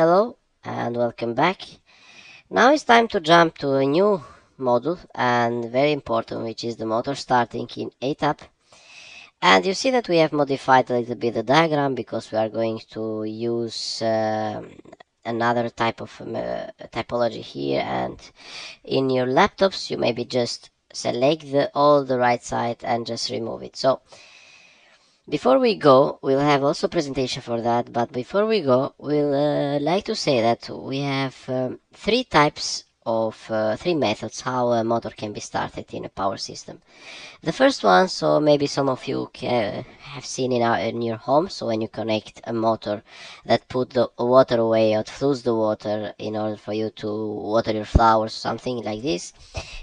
Hello and welcome back. Now it's time to jump to a new module and very important, which is the motor starting in ETAP. And you see that we have modified a little bit the diagram because we are going to use another type of typology here. And in your laptops, you maybe just select all the right side and just remove it. So before we go, we'll have also presentation for that, but before we go, we'll like to say that we have three types of three methods how a motor can be started in a power system. The first one, so maybe some of you have seen in your home, so when you connect a motor that put the water away or flows the water in order for you to water your flowers, something like this.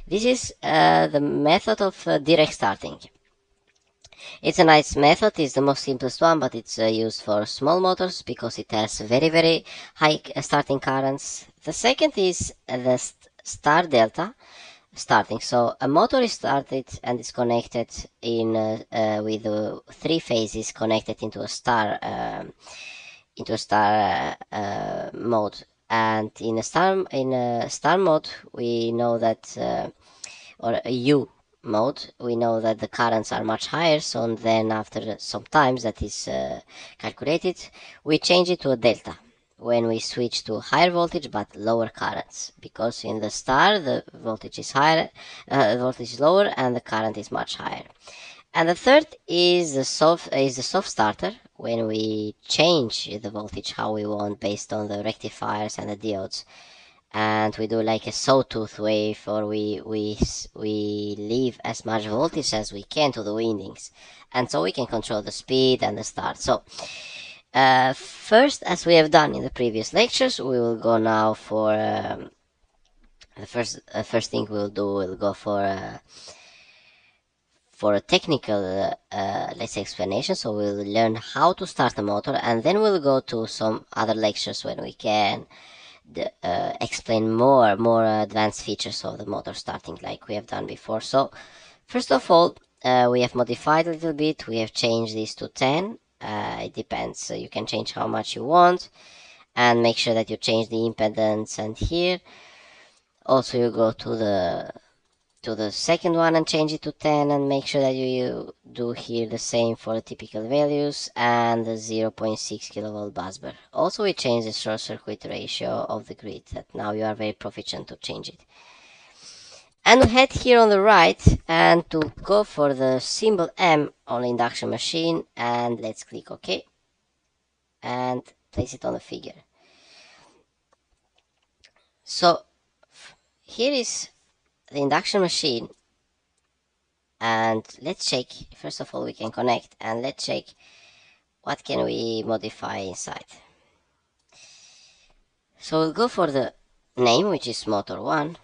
This is the method of direct starting. It's a nice method, it's the most simplest one, but it's used for small motors because it has very high starting currents. The second is the star delta starting. So a motor is started and is connected in with three phases connected into a star mode. And in a star mode, we know that or a U mode, we know that the currents are much higher, so then after some times that is calculated, we change it to a delta when we switch to higher voltage but lower currents, because in the star the voltage is higher, voltage is lower and the current is much higher. And the third is the soft starter, when we change the voltage how we want based on the rectifiers and the diodes, and we do like a sawtooth wave, or we leave as much voltage as we can to the windings, and so we can control the speed and the start. So first, as we have done in the previous lectures, we will go now for the first thing we'll go for a technical let's say explanation. So we'll learn how to start a motor, and then we'll go to some other lectures when we can explain more advanced features of the motor starting like we have done before. So first of all, we have modified a little bit. We have changed this to 10. It depends, you can change how much you want, and make sure that you change the impedance. And here also you go to the second one and change it to 10, and make sure that you do here the same for the typical values and the 0.6 kilovolt busbar. Also, we change the short circuit ratio of the grid, that now you are very proficient to change it. And head here on the right and to go for the symbol M on the induction machine, and let's click OK and place it on the figure. So here is the induction machine, and let's check. First of all, we can connect, and let's check what can we modify inside. So we'll go for the name, which is motor 1.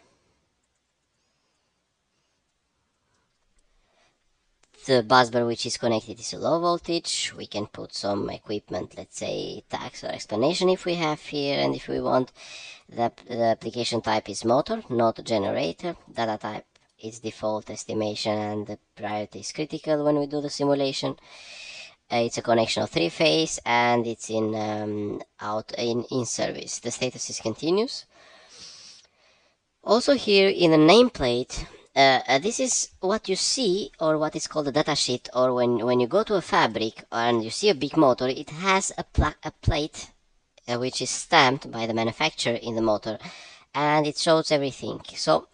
The busbar which is connected is a low voltage. We can put some equipment, let's say tags or explanation if we have here, and if we want. The application type is motor, not generator. Data type is default estimation, and the priority is critical when we do the simulation. It's a connection of 3-phase, and it's in service. The status is continuous. Also here in the nameplate, this is what you see, or what is called a datasheet, or when you go to a fabric and you see a big motor, it has a plate which is stamped by the manufacturer in the motor, and it shows everything. So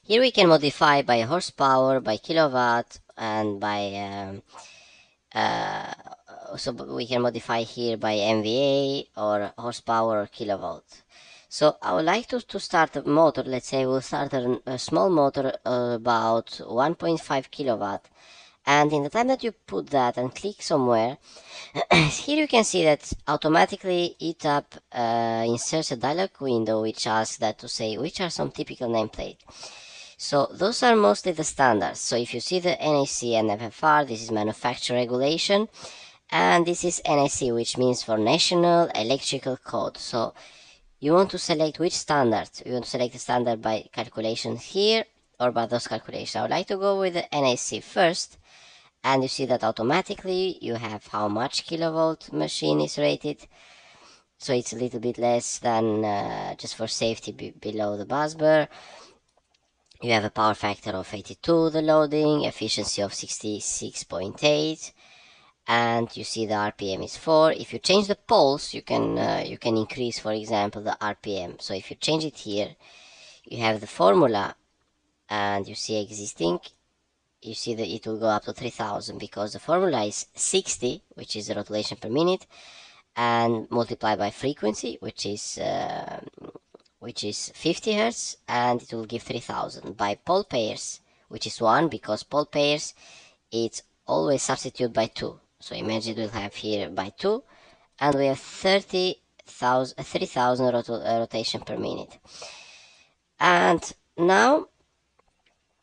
here we can modify by horsepower, by kilowatt, and by so we can modify here by MVA or horsepower or kilovolt. So I would like to start a motor. Let's say we'll start a small motor about 1.5 kilowatt, and in the time that you put that and click somewhere, here you can see that automatically ETAP inserts a dialog window which asks that to say which are some typical nameplate. So those are mostly the standards. So if you see the NAC and FFR, this is manufacturer regulation, and this is NAC, which means for National Electrical Code. So you want to select which standard. You want to select the standard by calculations here, or by those calculations. I would like to go with the NAC first, and you see that automatically you have how much kilovolt machine is rated. so it's a little bit less than just for safety below the bus bar. You have a power factor of 82, the loading, efficiency of 66.8, and you see the RPM is 4. If you change the pulse, you can increase, for example, the RPM. So if you change it here, you have the formula, and you see existing. You see that it will go up to 3000 because the formula is 60, which is the rotation per minute, and multiplied by frequency, which is 50 hertz, and it will give 3000 by pole pairs, which is 1, because pole pairs it's always substitute by 2. So imagine we'll have here by 2, and we have 30,000 rotation per minute. And now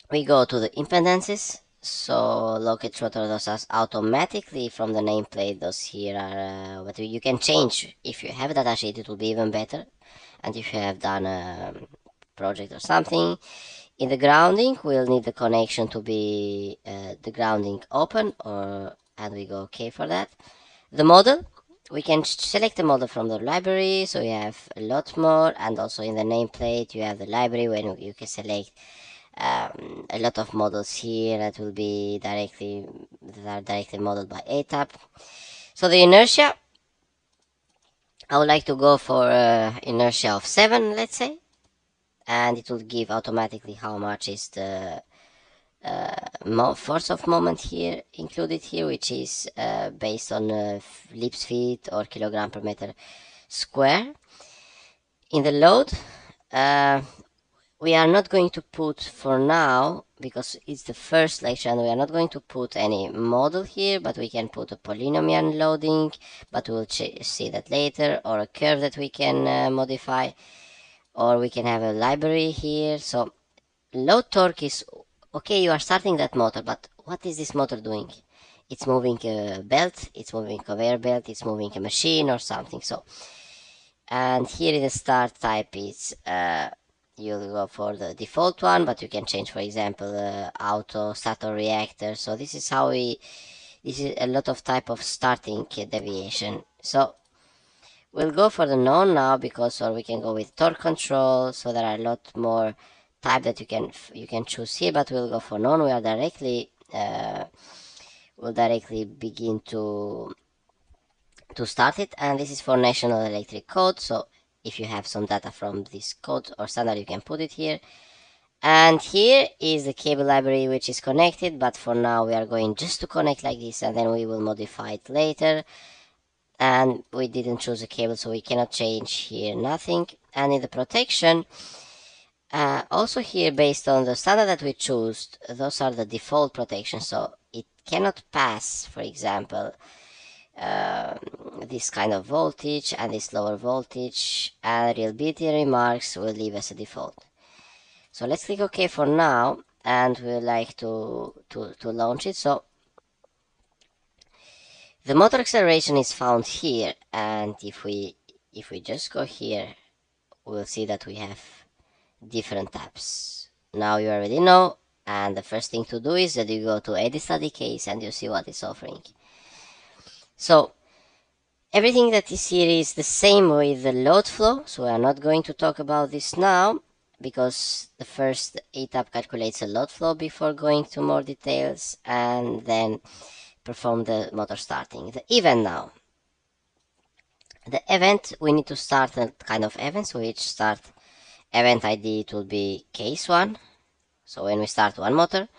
we go to the impedances. So locate rotor dosas automatically from the nameplate. Those here are what you can change. If you have a datasheet, it will be even better. And if you have done a project or something, in the grounding, we'll need the connection to be the grounding open, and we go OK for that. The model, we can select the model from the library, so you have a lot more, and also in the nameplate you have the library where you can select a lot of models here that are directly modeled by ETAP. So the inertia, I would like to go for inertia of 7, let's say, and it will give automatically how much is the force of moment here included here, which is based on Lip's feet or kilogram per meter square. In the load, we are not going to put for now, because it's the first lecture, and we are not going to put any model here, but we can put a polynomial loading, but we'll see that later, or a curve that we can modify, or we can have a library here. So load torque is okay. You are starting that motor, but what is this motor doing? It's moving a belt, it's moving a conveyor belt, it's moving a machine or something. So, and here in the start type is you'll go for the default one, but you can change, for example, auto, stator, reactor. So this is a lot of type of starting deviation. So we'll go for the known now, because, or we can go with torque control. So there are a lot more type that you can choose here, but we'll go for known. We'll directly begin to start it, and this is for National Electric Code. So if you have some data from this code or standard, you can put it here. And here is the cable library which is connected, but for now we are going just to connect like this, and then we will modify it later. And we didn't choose a cable, so we cannot change here nothing. And in the protection, also here, based on the standard that we choose, those are the default protections, so it cannot pass, for example, this kind of voltage and this lower voltage, and reliability remarks will leave as a default. So let's click OK for now, and we'd like to launch it. So the motor acceleration is found here, and if we just go here, we'll see that we have different tabs. Now you already know, and the first thing to do is that you go to edit study case and you see what it's offering. So everything that is here is the same with the load flow, so we are not going to talk about this now, because the first ETAP calculates a load flow before going to more details, and then perform the motor starting. The event now. The event, we need to start a kind of event, so each start event ID, it will be case 1, so when we start one motor.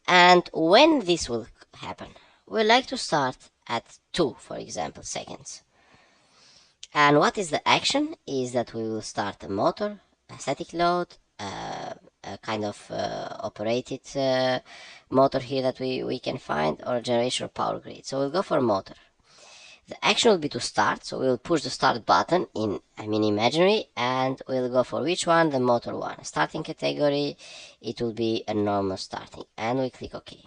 And when this will happen, we like to start at 2, for example, seconds. And what is the action is that we will start a motor, a static load, a kind of operated motor here that we can find, or a generation or power grid. So we'll go for motor. The action will be to start, so we'll push the start button in, imaginary, and we'll go for which one? The motor one. Starting category, it will be a normal starting, and we click OK.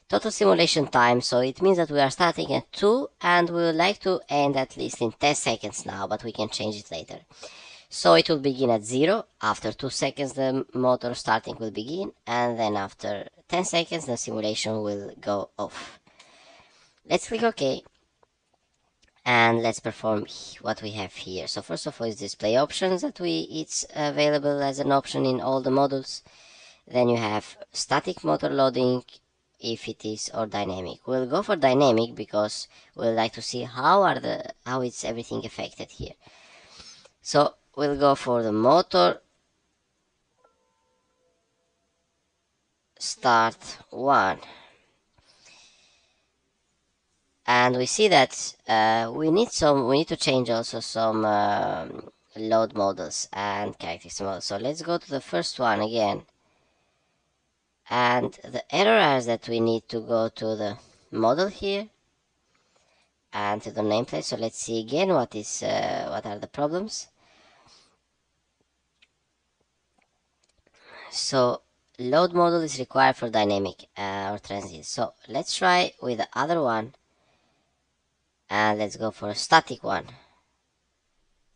Total simulation time, so it means that we are starting at 2, and we would like to end at least in 10 seconds now, but we can change it later. So it will begin at 0, after 2 seconds the motor starting will begin, and then after 10 seconds the simulation will go off. Let's click OK. And let's perform what we have here. So first of all is display options that it's available as an option in all the models. Then you have static motor loading if it is, or dynamic. We'll go for dynamic because we'll like to see how it's everything affected here. So we'll go for the motor start 1, and we see that we need to change also some load models and characteristic models. So let's go to the first one again, and the error is that we need to go to the model here and to the nameplate. So let's see again what are the problems. So load model is required for dynamic or transient. So let's try with the other one, and let's go for a static one.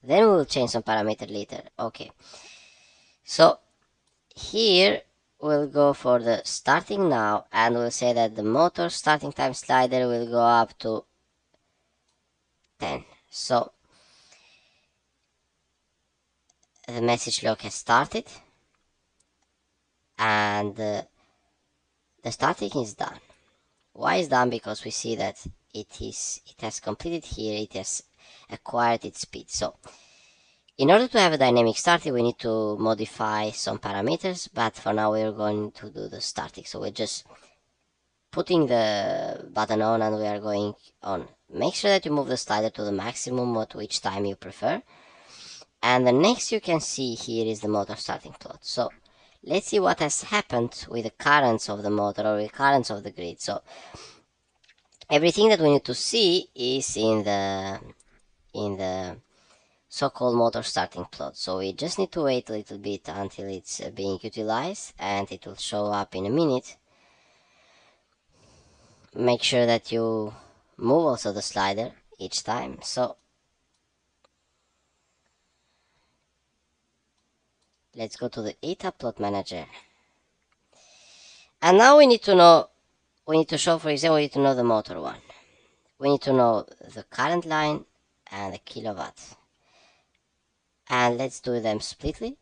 Then we will change some parameter later. Okay, so here we'll go for the starting now, and we'll say that the motor starting time slider will go up to 10. So the message log has started, and the starting is done. Why is done? Because we see that it has completed here, it has acquired its speed. So in order to have a dynamic starting, we need to modify some parameters, but for now we're going to do the starting. So we're just putting the button on, and we are going on. Make sure that you move the slider to the maximum at which time you prefer. And the next you can see here is the motor starting plot. So let's see what has happened with the currents of the motor or the currents of the grid. So everything that we need to see is in the so-called motor starting plot. So we just need to wait a little bit until it's being utilized, and it will show up in a minute. Make sure that you move also the slider each time. So let's go to the ETAP plot manager, and now we need to show, for example, we need to know the motor one, we need to know the current line and the kilowatt, and let's do them splitly.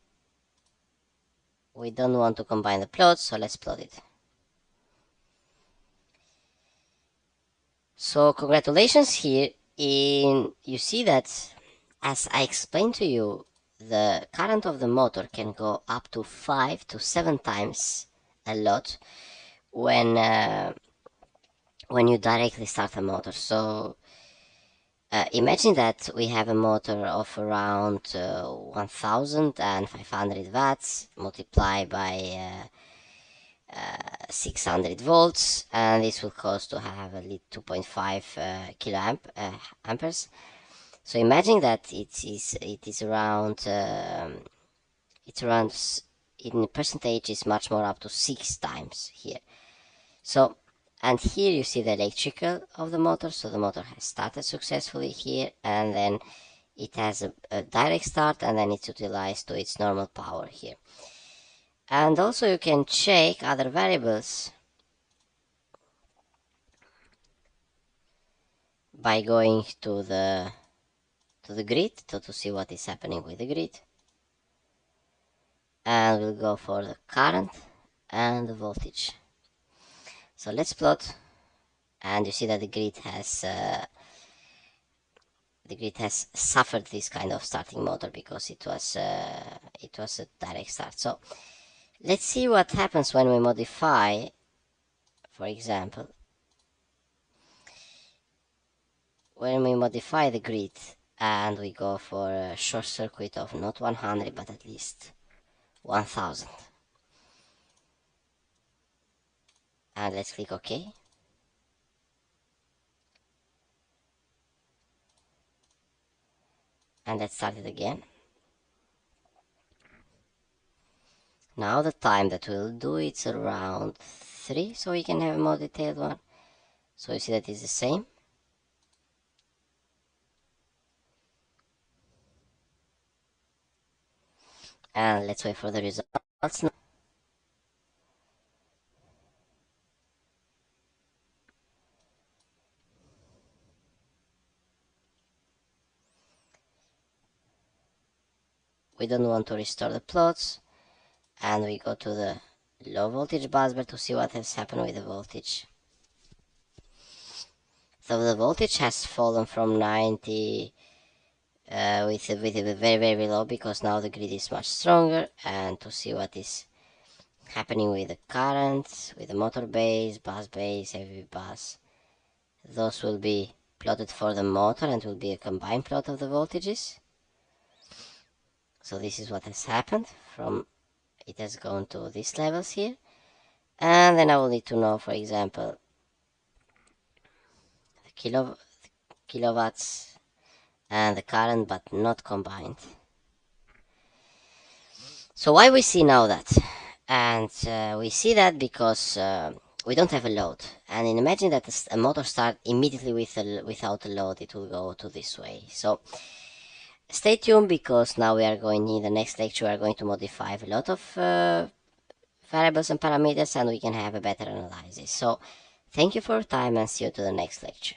We don't want to combine the plots, so let's plot it. So congratulations, here you see that, as I explained to you, the current of the motor can go up to 5 to 7 times a lot when you directly start a motor. So imagine that we have a motor of around 1500 watts multiplied by 600 volts, and this will cause to have a 2.5 amperes. So imagine that it is around in percentage is much more, up to 6 times here. So, and here you see the electrical of the motor. So the motor has started successfully here, and then it has a direct start, and then it's utilized to its normal power here. And also you can check other variables by going to the grid to see what is happening with the grid. And we'll go for the current and the voltage. So let's plot, and you see that the grid has suffered this kind of starting motor because it was a direct start. So let's see what happens when we modify, for example, when we modify the grid and we go for a short circuit of not 100 but at least 1000. And let's click OK. And let's start it again. Now the time that we'll do, it's around 3, so we can have a more detailed one. So you see that it's the same. And let's wait for the results now. we don't want to restore the plots, and we go to the low voltage busbar to see what has happened with the voltage. So the voltage has fallen from 90 with a very very low, because now the grid is much stronger. And to see what is happening with the current, with the motor base, bus base, heavy bus, those will be plotted for the motor and will be a combined plot of the voltages. So this is what has happened. From it has gone to these levels here, and then I will need to know, for example, the kilowatts and the current, but not combined. So why we see now that? And we see that because we don't have a load. And imagine that a motor start immediately without a load, it will go to this way. So stay tuned, because now we are going, in the next lecture, we are going to modify a lot of variables and parameters, and we can have a better analysis. So thank you for your time, and see you to the next lecture.